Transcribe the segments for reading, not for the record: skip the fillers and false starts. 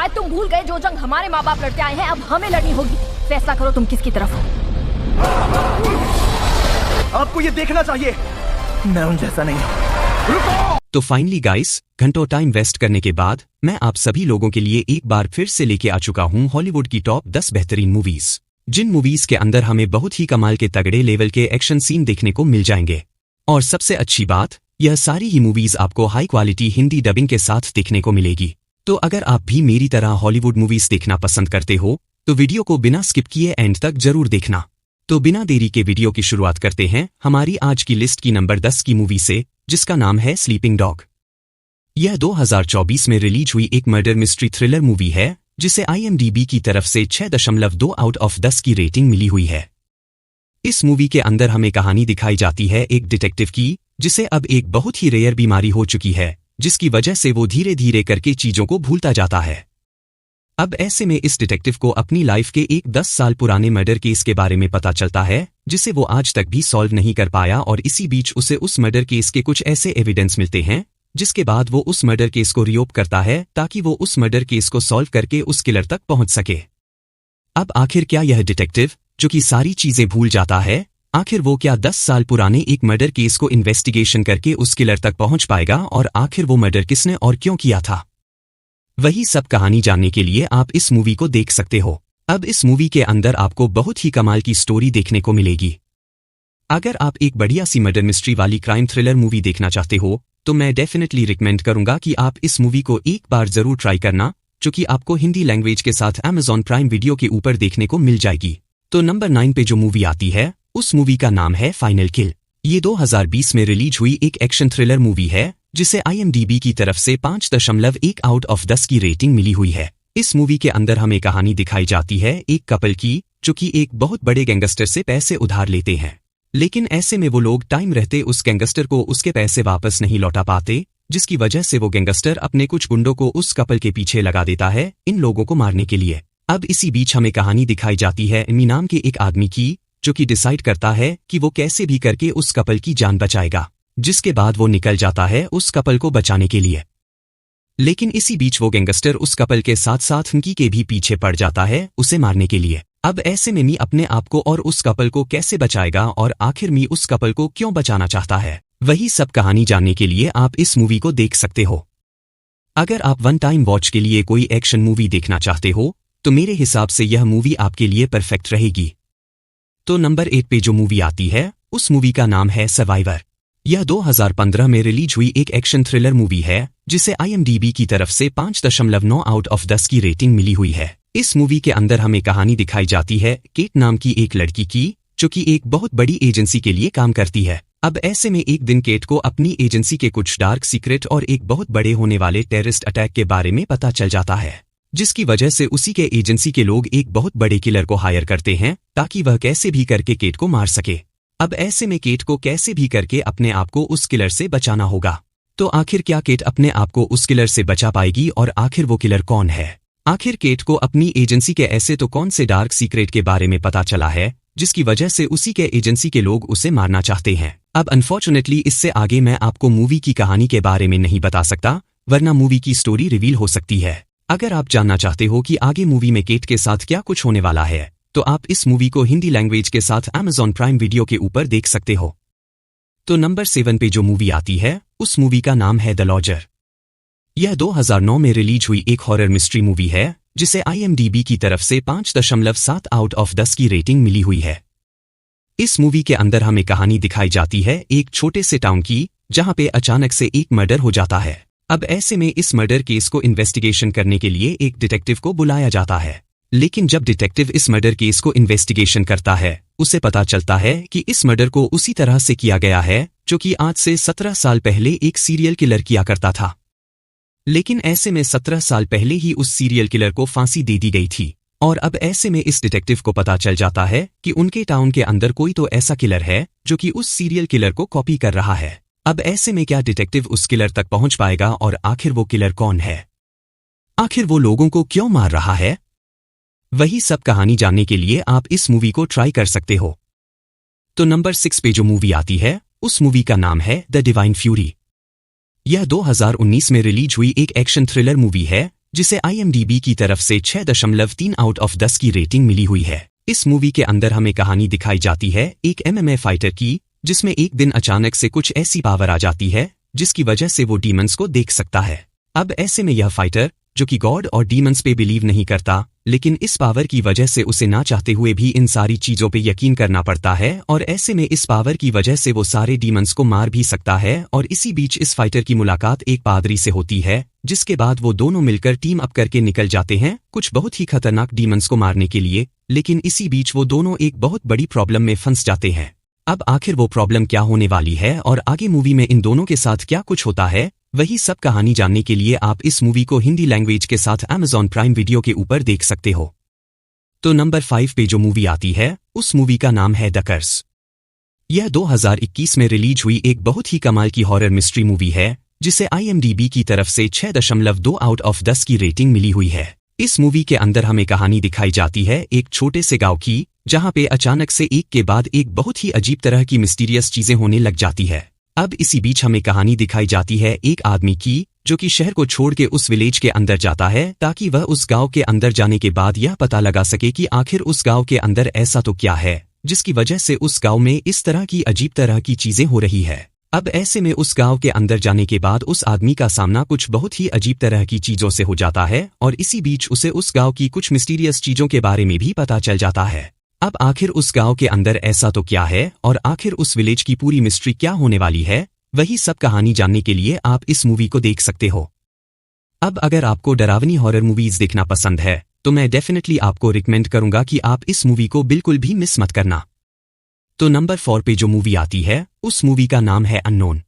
शायद तुम भूल गए जो जंग हमारे माँ बाप लड़ते आए हैं अब हमें लड़नी होगी। फैसला करो तुम किसकी तरफ हो। आपको ये देखना चाहिए, मैं उन जैसा नहीं हूं। रुको! तो फाइनली गाइस, घंटों टाइम वेस्ट करने के बाद मैं आप सभी लोगों के लिए एक बार फिर से लेके आ चुका हूं हॉलीवुड की टॉप 10 बेहतरीन मूवीज, जिन मूवीज के अंदर हमें बहुत ही कमाल के तगड़े लेवल के एक्शन सीन देखने को मिल जाएंगे। और सबसे अच्छी बात, यह सारी ही मूवीज आपको हाई क्वालिटी हिंदी डबिंग के साथ देखने को मिलेगी। तो अगर आप भी मेरी तरह हॉलीवुड मूवीज देखना पसंद करते हो तो वीडियो को बिना स्किप किए एंड तक जरूर देखना। तो बिना देरी के वीडियो की शुरुआत करते हैं हमारी आज की लिस्ट की नंबर 10 की मूवी से, जिसका नाम है स्लीपिंग डॉग। यह 2024 में रिलीज हुई एक मर्डर मिस्ट्री थ्रिलर मूवी है जिसे IMDb की तरफ से 6.2 आउट ऑफ 10 की रेटिंग मिली हुई है। इस मूवी के अंदर हमें कहानी दिखाई जाती है एक डिटेक्टिव की, जिसे अब एक बहुत ही रेयर बीमारी हो चुकी है, जिसकी वजह से वो धीरे धीरे करके चीजों को भूलता जाता है। अब ऐसे में इस डिटेक्टिव को अपनी लाइफ के एक 10 साल पुराने मर्डर केस के बारे में पता चलता है, जिसे वो आज तक भी सॉल्व नहीं कर पाया, और इसी बीच उसे उस मर्डर केस के कुछ ऐसे एविडेंस मिलते हैं, जिसके बाद वो उस मर्डर केस को रीओपन करता है ताकि वो उस मर्डर केस को सॉल्व करके उस किलर तक पहुंच सके। अब आखिर क्या यह डिटेक्टिव, जो कि सारी चीजें भूल जाता है, आखिर वो क्या 10 साल पुराने एक मर्डर केस को इन्वेस्टिगेशन करके उस किलर तक पहुंच पाएगा, और आखिर वो मर्डर किसने और क्यों किया था? वही सब कहानी जानने के लिए आप इस मूवी को देख सकते हो। अब इस मूवी के अंदर आपको बहुत ही कमाल की स्टोरी देखने को मिलेगी। अगर आप एक बढ़िया सी मर्डर मिस्ट्री वाली क्राइम थ्रिलर मूवी देखना चाहते हो तो मैं डेफिनेटली रिकमेंड करूंगा कि आप इस मूवी को एक बार जरूर ट्राई करना, जो कि आपको हिंदी लैंग्वेज के साथ Amazon प्राइम वीडियो के ऊपर देखने को मिल जाएगी। तो नंबर 9 पे जो मूवी आती है उस मूवी का नाम है फाइनल किल। ये 2020 में रिलीज हुई एक एक्शन थ्रिलर मूवी है जिसे IMDb की तरफ से 5.1 आउट ऑफ 10 की रेटिंग मिली हुई है। इस मूवी के अंदर हमें कहानी दिखाई जाती है एक कपल की, जो कि एक बहुत बड़े गैंगस्टर से पैसे उधार लेते हैं, लेकिन ऐसे में वो लोग टाइम रहते उस गैंगस्टर को उसके पैसे वापस नहीं लौटा पाते, जिसकी वजह से वो गैंगस्टर अपने कुछ गुंडों को उस कपल के पीछे लगा देता है इन लोगों को मारने के लिए। अब इसी बीच हमें कहानी दिखाई जाती है एमी नाम के एक आदमी की, जो कि डिसाइड करता है कि वो कैसे भी करके उस कपल की जान बचाएगा, जिसके बाद वो निकल जाता है उस कपल को बचाने के लिए। लेकिन इसी बीच वो गैंगस्टर उस कपल के साथ साथ उनकी के भी पीछे पड़ जाता है उसे मारने के लिए। अब ऐसे में मी अपने आप को और उस कपल को कैसे बचाएगा, और आखिर मी उस कपल को क्यों बचाना चाहता है, वही सब कहानी जानने के लिए आप इस मूवी को देख सकते हो। अगर आप वन टाइम वॉच के लिए कोई एक्शन मूवी देखना चाहते हो तो मेरे हिसाब से यह मूवी आपके लिए परफेक्ट रहेगी। तो नंबर 8 पे जो मूवी आती है उस मूवी का नाम है सर्वाइवर। यह 2015 में रिलीज हुई एक एक्शन थ्रिलर मूवी है जिसे IMDb की तरफ से 5.9 आउट ऑफ 10 की रेटिंग मिली हुई है। इस मूवी के अंदर हमें कहानी दिखाई जाती है केट नाम की एक लड़की की, जो कि एक बहुत बड़ी एजेंसी के लिए काम करती है। अब ऐसे में एक दिन केट को अपनी एजेंसी के कुछ डार्क सीक्रेट और एक बहुत बड़े होने वाले टेररिस्ट अटैक के बारे में पता चल जाता है, जिसकी वजह से उसी के एजेंसी के लोग एक बहुत बड़े किलर को हायर करते हैं ताकि वह कैसे भी करके केट को मार सके। अब ऐसे में केट को कैसे भी करके अपने आप को उस किलर से बचाना होगा। तो आखिर क्या केट अपने आप को उस किलर से बचा पाएगी, और आखिर वो किलर कौन है? आखिर केट को अपनी एजेंसी के ऐसे तो कौन से डार्क सीक्रेट के बारे में पता चला है, जिसकी वजह से उसी के एजेंसी के लोग उसे मारना चाहते हैं? अब अनफॉर्चुनेटली इससे आगे मैं आपको मूवी की कहानी के बारे में नहीं बता सकता, वरना मूवी की स्टोरी रिवील हो सकती है। अगर आप जानना चाहते हो कि आगे मूवी में केट के साथ क्या कुछ होने वाला है तो आप इस मूवी को हिंदी लैंग्वेज के साथ Amazon प्राइम वीडियो के ऊपर देख सकते हो। तो नंबर 7 पे जो मूवी आती है उस मूवी का नाम है द लॉजर। यह 2009 में रिलीज हुई एक हॉरर मिस्ट्री मूवी है जिसे IMDb की तरफ से 5.7 आउट ऑफ 10 की रेटिंग मिली हुई है। इस मूवी के अंदर हमें कहानी दिखाई जाती है एक छोटे से टाउन की, जहां पे अचानक से एक मर्डर हो जाता है। अब ऐसे में इस मर्डर केस को इन्वेस्टिगेशन करने के लिए एक डिटेक्टिव को बुलाया जाता है, लेकिन जब डिटेक्टिव इस मर्डर केस को इन्वेस्टिगेशन करता है उसे पता चलता है कि इस मर्डर को उसी तरह से किया गया है जो कि आज से 17 साल पहले एक सीरियल किलर किया करता था। लेकिन ऐसे में 17 साल पहले ही उस सीरियल किलर को फांसी दे दी गई थी, और अब ऐसे में इस डिटेक्टिव को पता चल जाता है कि उनके टाउन के अंदर कोई तो ऐसा किलर है जो कि उस सीरियल किलर को कॉपी कर रहा है। अब ऐसे में क्या डिटेक्टिव उस किलर तक पहुंच पाएगा, और आखिर वो किलर कौन है? आखिर वो लोगों को क्यों मार रहा है? वही सब कहानी जानने के लिए आप इस मूवी को ट्राई कर सकते हो। तो नंबर 6 पे जो मूवी आती है उस मूवी का नाम है द डिवाइन फ्यूरी। यह 2019 में रिलीज हुई एक एक्शन थ्रिलर मूवी है जिसे IMDb की तरफ से 6.3 आउट ऑफ 10 की रेटिंग मिली हुई है। इस मूवी के अंदर हमें कहानी दिखाई जाती है एक MMA फाइटर की, जिसमें एक दिन अचानक से कुछ ऐसी पावर आ जाती है जिसकी वजह से वो डीमंस को देख सकता है। अब ऐसे में यह फाइटर, जो कि गॉड और डीमंस पे बिलीव नहीं करता, लेकिन इस पावर की वजह से उसे ना चाहते हुए भी इन सारी चीजों पे यकीन करना पड़ता है, और ऐसे में इस पावर की वजह से वो सारे डीमंस को मार भी सकता है। और इसी बीच इस फाइटर की मुलाकात एक पादरी से होती है, जिसके बाद वो दोनों मिलकर टीम अप करके निकल जाते हैं कुछ बहुत ही खतरनाक डीमंस को मारने के लिए। लेकिन इसी बीच वो दोनों एक बहुत बड़ी प्रॉब्लम में फंस जाते हैं। अब आखिर वो प्रॉब्लम क्या होने वाली है और आगे मूवी में इन दोनों के साथ क्या कुछ होता है, वही सब कहानी जानने के लिए आप इस मूवी को हिंदी लैंग्वेज के साथ Amazon प्राइम वीडियो के ऊपर देख सकते हो। तो नंबर 5 पे जो मूवी आती है, उस मूवी का नाम है द कर्स। यह 2021 में रिलीज हुई एक बहुत ही कमाल की हॉरर मिस्ट्री मूवी है, जिसे IMDb की तरफ से 6.2 आउट ऑफ 10 की रेटिंग मिली हुई है। इस मूवी के अंदर हमें कहानी दिखाई जाती है एक छोटे से गांव की, जहां पे अचानक से एक के बाद एक बहुत ही अजीब तरह की मिस्टीरियस चीजें होने लग जाती है। अब इसी बीच हमें कहानी दिखाई जाती है एक आदमी की, जो कि शहर को छोड़ के उस विलेज के अंदर जाता है ताकि वह उस गांव के अंदर जाने के बाद यह पता लगा सके कि आखिर उस गांव के अंदर ऐसा तो क्या है जिसकी वजह से उस गांव में इस तरह की अजीब तरह की चीजें हो रही है। अब ऐसे में उस गांव के अंदर जाने के बाद उस आदमी का सामना कुछ बहुत ही अजीब तरह की चीजों से हो जाता है, और इसी बीच उसे उस गांव की कुछ मिस्टीरियस चीजों के बारे में भी पता चल जाता है। अब आखिर उस गांव के अंदर ऐसा तो क्या है और आखिर उस विलेज की पूरी मिस्ट्री क्या होने वाली है, वही सब कहानी जानने के लिए आप इस मूवी को देख सकते हो। अब अगर आपको डरावनी हॉरर मूवीज देखना पसंद है, तो मैं डेफिनेटली आपको रिकमेंड करूंगा कि आप इस मूवी को बिल्कुल भी मिस मत करना। तो नंबर 4 पे जो मूवी आती है, उस मूवी का नाम है अननोन।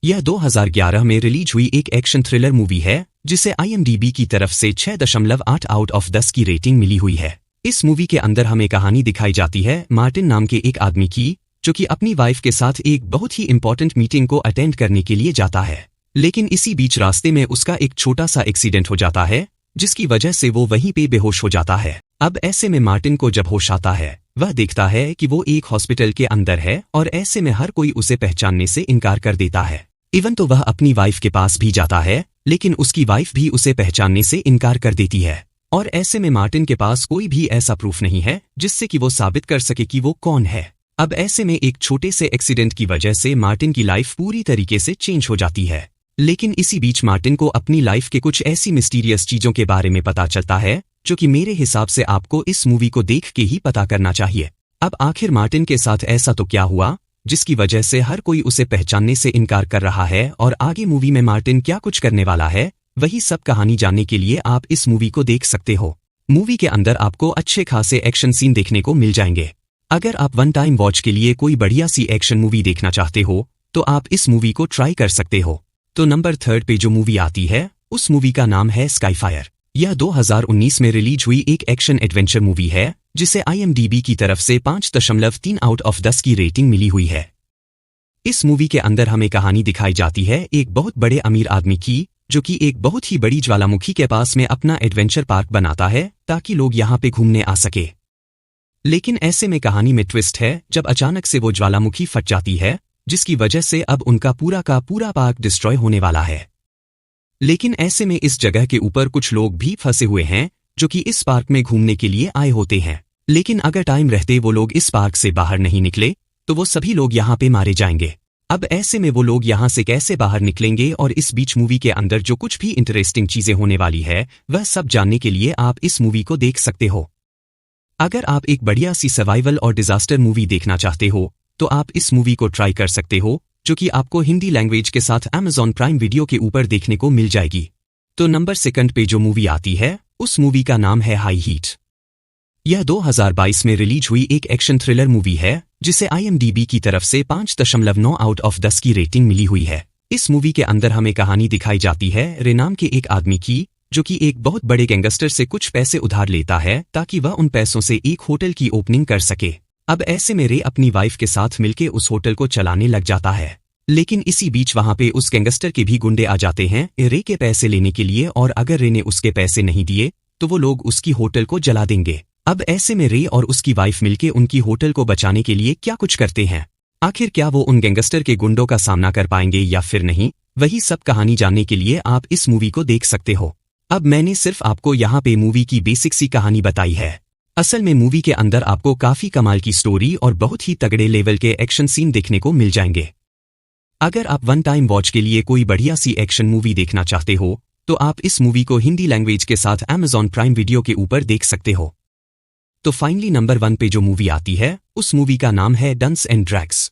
यह 2011 में रिलीज हुई एक एक्शन थ्रिलर मूवी है, जिसे IMDb की तरफ से 6.8 आउट ऑफ 10 की रेटिंग मिली हुई है। इस मूवी के अंदर हमें कहानी दिखाई जाती है मार्टिन नाम के एक आदमी की, जो कि अपनी वाइफ के साथ एक बहुत ही इंपॉर्टेंट मीटिंग को अटेंड करने के लिए जाता है। लेकिन इसी बीच रास्ते में उसका एक छोटा सा एक्सीडेंट हो जाता है, जिसकी वजह से वो वहीं पे बेहोश हो जाता है। अब ऐसे में मार्टिन को जब होश आता है, वह देखता है कि वो एक हॉस्पिटल के अंदर है, और ऐसे में हर कोई उसे पहचानने से इनकार कर देता है। इवन तो वह अपनी वाइफ के पास भी जाता है, लेकिन उसकी वाइफ भी उसे पहचानने से इनकार कर देती है। और ऐसे में मार्टिन के पास कोई भी ऐसा प्रूफ नहीं है जिससे कि वो साबित कर सके कि वो कौन है। अब ऐसे में एक छोटे से एक्सीडेंट की वजह से मार्टिन की लाइफ पूरी तरीके से चेंज हो जाती है। लेकिन इसी बीच मार्टिन को अपनी लाइफ के कुछ ऐसी मिस्टीरियस चीजों के बारे में पता चलता है, जो कि मेरे हिसाब से आपको इस मूवी को देख के ही पता करना चाहिए। अब आखिर मार्टिन के साथ ऐसा तो क्या हुआ जिसकी वजह से हर कोई उसे पहचानने से इनकार कर रहा है, और आगे मूवी में मार्टिन क्या कुछ करने वाला है, वही सब कहानी जानने के लिए आप इस मूवी को देख सकते हो। मूवी के अंदर आपको अच्छे खासे एक्शन सीन देखने को मिल जाएंगे। अगर आप वन टाइम वॉच के लिए कोई बढ़िया सी एक्शन मूवी देखना चाहते हो, तो आप इस मूवी को ट्राई कर सकते हो। तो नंबर 3 पे जो मूवी आती है, उस मूवी का नाम है स्काईफायर। यह 2019 में रिलीज हुई एक एक्शन एडवेंचर मूवी है, जिसे IMDb की तरफ से 5.3 आउट ऑफ 10 की रेटिंग मिली हुई है। इस मूवी के अंदर हमें कहानी दिखाई जाती है एक बहुत बड़े अमीर आदमी की, जो कि एक बहुत ही बड़ी ज्वालामुखी के पास में अपना एडवेंचर पार्क बनाता है ताकि लोग यहाँ पे घूमने आ सके। लेकिन ऐसे में कहानी में ट्विस्ट है, जब अचानक से वो ज्वालामुखी फट जाती है, जिसकी वजह से अब उनका पूरा का पूरा पार्क डिस्ट्रॉय होने वाला है। लेकिन ऐसे में इस जगह के ऊपर कुछ लोग भी फंसे हुए हैं, जो कि इस पार्क में घूमने के लिए आए होते हैं। लेकिन अगर टाइम रहते वो लोग इस पार्क से बाहर नहीं निकले, तो वो सभी लोग यहाँ पे मारे जाएंगे। अब ऐसे में वो लोग यहाँ से कैसे बाहर निकलेंगे, और इस बीच मूवी के अंदर जो कुछ भी इंटरेस्टिंग चीजें होने वाली है, वह सब जानने के लिए आप इस मूवी को देख सकते हो। अगर आप एक बढ़िया सी सर्वाइवल और डिजास्टर मूवी देखना चाहते हो, तो आप इस मूवी को ट्राई कर सकते हो, जो कि आपको हिंदी लैंग्वेज के साथ Amazon प्राइम वीडियो के ऊपर देखने को मिल जाएगी। तो नंबर 2 पे जो मूवी आती है, उस मूवी का नाम है हाई हीट। यह 2022 में रिलीज हुई एक एक्शन थ्रिलर मूवी है, जिसे IMDb की तरफ से 5.9 आउट ऑफ 10 की रेटिंग मिली हुई है। इस मूवी के अंदर हमें कहानी दिखाई जाती है रे नाम के एक आदमी की, जो कि एक बहुत बड़े गैंगस्टर से कुछ पैसे उधार लेता है ताकि वह उन पैसों से एक होटल की ओपनिंग कर सके। अब ऐसे में रे अपनी वाइफ के साथ मिलके उस होटल को चलाने लग जाता है। लेकिन इसी बीच वहां पे उस गैंगस्टर के भी गुंडे आ जाते हैं रे के पैसे लेने के लिए, और अगर रे ने उसके पैसे नहीं दिए तो वो लोग उसकी होटल को जला देंगे। अब ऐसे में रे और उसकी वाइफ मिलके उनकी होटल को बचाने के लिए क्या कुछ करते हैं। आखिर क्या वो उन गैंगस्टर के गुंडों का सामना कर पाएंगे या फिर नहीं, वही सब कहानी जानने के लिए आप इस मूवी को देख सकते हो। अब मैंने सिर्फ आपको यहाँ पे मूवी की बेसिक सी कहानी बताई है। असल में मूवी के अंदर आपको काफी कमाल की स्टोरी और बहुत ही तगड़े लेवल के एक्शन सीन देखने को मिल जाएंगे। अगर आप वन टाइम वॉच के लिए कोई बढ़िया सी एक्शन मूवी देखना चाहते हो तो आप इस मूवी को हिंदी लैंग्वेज के साथ Amazon प्राइम वीडियो के ऊपर देख सकते हो। तो फाइनली नंबर 1 पे जो मूवी आती है उस मूवी का नाम है डंस एंड ड्रैग्स।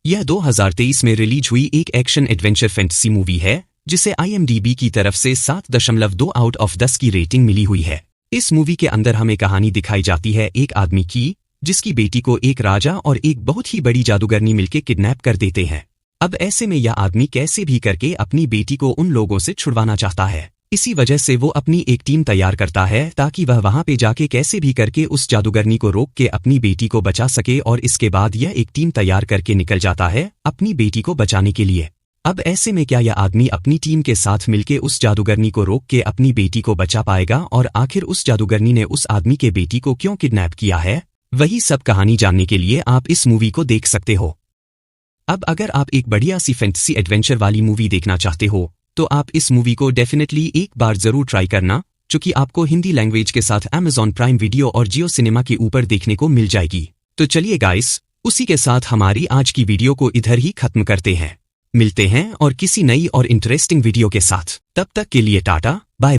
यह 2023 में रिलीज हुई एक एक्शन एडवेंचर फैंटेसी मूवी है जिसे IMDb की तरफ से 7.2 आउट ऑफ 10 की रेटिंग मिली हुई है। इस मूवी के अंदर हमें कहानी दिखाई जाती है एक आदमी की जिसकी बेटी को एक राजा और एक बहुत ही बड़ी जादूगरनी मिलकर किडनैप कर देते हैं। अब ऐसे में यह आदमी कैसे भी करके अपनी बेटी को उन लोगों से छुड़वाना चाहता है। इसी वजह से वो अपनी एक टीम तैयार करता है ताकि वह वहां पे जाके कैसे भी करके उस जादूगरनी को रोक के अपनी बेटी को बचा सके, और इसके बाद यह एक टीम तैयार करके निकल जाता है अपनी बेटी को बचाने के लिए। अब ऐसे में क्या यह आदमी अपनी टीम के साथ मिलके उस जादूगरनी को रोक के अपनी बेटी को बचा पाएगा, और आखिर उस जादूगरनी ने उस आदमी के बेटी को क्यों किडनैप किया है, वही सब कहानी जानने के लिए आप इस मूवी को देख सकते हो। अब अगर आप एक बढ़िया सी फैंटेसी एडवेंचर वाली मूवी देखना चाहते हो तो आप इस मूवी को डेफिनेटली एक बार जरूर ट्राई करना, क्योंकि आपको हिंदी लैंग्वेज के साथ Amazon प्राइम वीडियो और जियो सिनेमा के ऊपर देखने को मिल जाएगी। तो चलिए गाइस, उसी के साथ हमारी आज की वीडियो को इधर ही खत्म करते हैं। मिलते हैं और किसी नई और इंटरेस्टिंग वीडियो के साथ। तब तक के लिए टाटा।